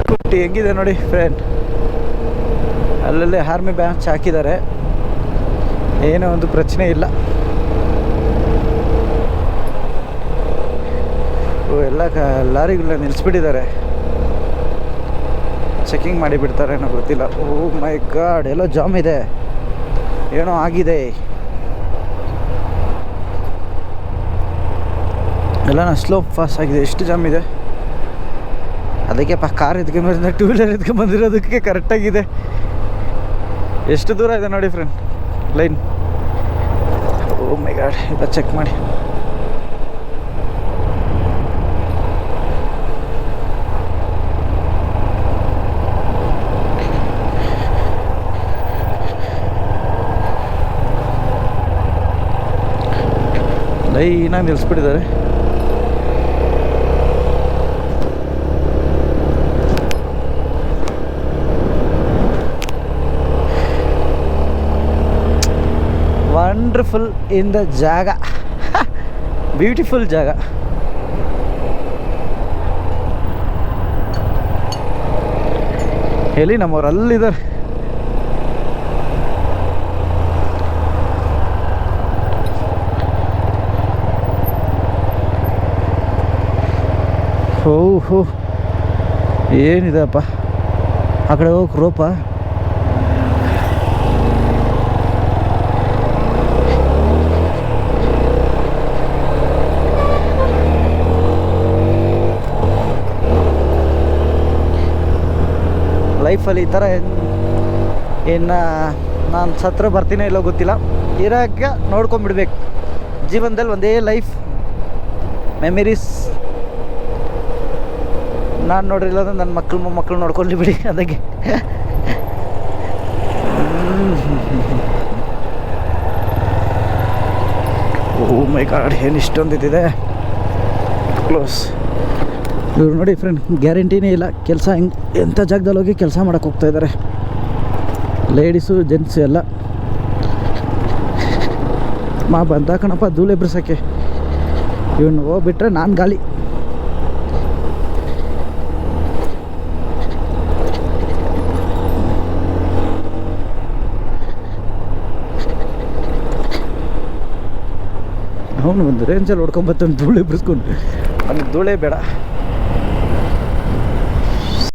ಕುಟ್ಟಿ ಹೆಂಗಿದೆ ನೋಡಿ ಫ್ರೆಂಡ್. ಅಲ್ಲಲ್ಲೇ ಆರ್ಮಿ ಬ್ಯಾಚ್ ಹಾಕಿದ್ದಾರೆ, ಏನೋ ಒಂದು ಪ್ರಶ್ನೆ ಇಲ್ಲ. ಎಲ್ಲ ಲಾರಿಗಳನ್ನ ನಿಲ್ಲಿಸ್ಬಿಟ್ಟಿದ್ದಾರೆ, ಚೆಕಿಂಗ್ ಮಾಡಿಬಿಡ್ತಾರೆ ಏನೋ ಗೊತ್ತಿಲ್ಲ. ಓ ಮೈ ಗಾಡ್, ಎಲ್ಲೋ ಜಾಮ್ ಇದೆ, ಏನೋ ಆಗಿದೆ. ಎಲ್ಲ ಸ್ಲೋ ಫಾಸ್ಟ್ ಆಗಿದೆ. ಎಷ್ಟು ಜಾಮ್ ಇದೆ ಅದಕ್ಕೆ ಕಾರ್ ಎತ್ಕೊಂಡ್ಬಂದ್ರೆ ಟೂ ವೀಲರ್ ಎತ್ಕೊಂಡ್ಬಂದಿರೋದಕ್ಕೆ ಕರೆಕ್ಟಾಗಿದೆ. ಎಷ್ಟು ದೂರ ಇದೆ ನೋಡಿ ಫ್ರೆಂಡ್ ಲೈನ್. ಓ ಮೈ ಗಾಡ್, ಇಲ್ಲ ಚೆಕ್ ಮಾಡಿ. ಲೈನಾಗಿ ನಿಲ್ಲಿಸ್ಬಿಟ್ಟಿದ್ದಾರೆ. ವಂಡರ್ಫುಲ್ ಇನ್ ದ ಜಾಗ, ಬ್ಯೂಟಿಫುಲ್ ಜಾಗ. ಎಲ್ಲಿ ನಮ್ಮವ್ರು ಅಲ್ಲಿದ್ದಾರೆ. ಓಹೋ ಏನಿದೆಪ್ಪ, ಆ ಕಡೆ ಹೋಗಿ ರೋಪ. ಲೈಫಲ್ಲಿ ಈ ಥರ ಇನ್ನು ನಾನು ಸತ್ರ ಬರ್ತೀನಿ ಇಲ್ಲೋ ಗೊತ್ತಿಲ್ಲ. ಇರಾಗ ನೋಡ್ಕೊಂಬಿಡ್ಬೇಕು ಜೀವನದಲ್ಲಿ, ಒಂದೇ ಲೈಫ್ ಮೆಮರೀಸ್. ನಾನು ನೋಡಿಲ್ಲ ಅಂದ್ರೆ ನನ್ನ ಮಕ್ಕಳು ಮೊಮ್ಮಕ್ಕಳು ನೋಡ್ಕೊಳ್ಳಿ ಬಿಡಿ ಅದಕ್ಕೆ. ಓ ಮೈ ಗಾಡ್, ಏನು ಇಷ್ಟೊಂದಿದೆ ಕ್ಲೋಸ್. ಇವ್ರು ನೋಡಿ ಫ್ರೆಂಡ್, ಗ್ಯಾರಂಟಿನೇ ಇಲ್ಲ ಕೆಲಸ ಹೆಂಗೆ ಎಂಥ ಜಾಗದಲ್ಲಿ ಹೋಗಿ ಕೆಲಸ ಮಾಡೋಕ್ಕೆ ಹೋಗ್ತಾಯಿದ್ದಾರೆ. ಲೇಡೀಸು ಜೆಂಟ್ಸು ಎಲ್ಲ ಬಂದ ಕಣಪ್ಪ ಧೂಳೆ ಬಿರ್ಸೋಕ್ಕೆ. ಇವನು ಹೋಗ್ಬಿಟ್ರೆ ನಾನು ಗಾಲಿ. ಅವನು ಒಂದು ರೇಂಜಲ್ಲಿ ಹೊಡ್ಕೊಂಬತ್ತಾನೆ ಧೂಳೆ ಬಿಡಿಸ್ಕೊಂಡು. ನನಗೆ ಧೂಳೆ ಬೇಡ.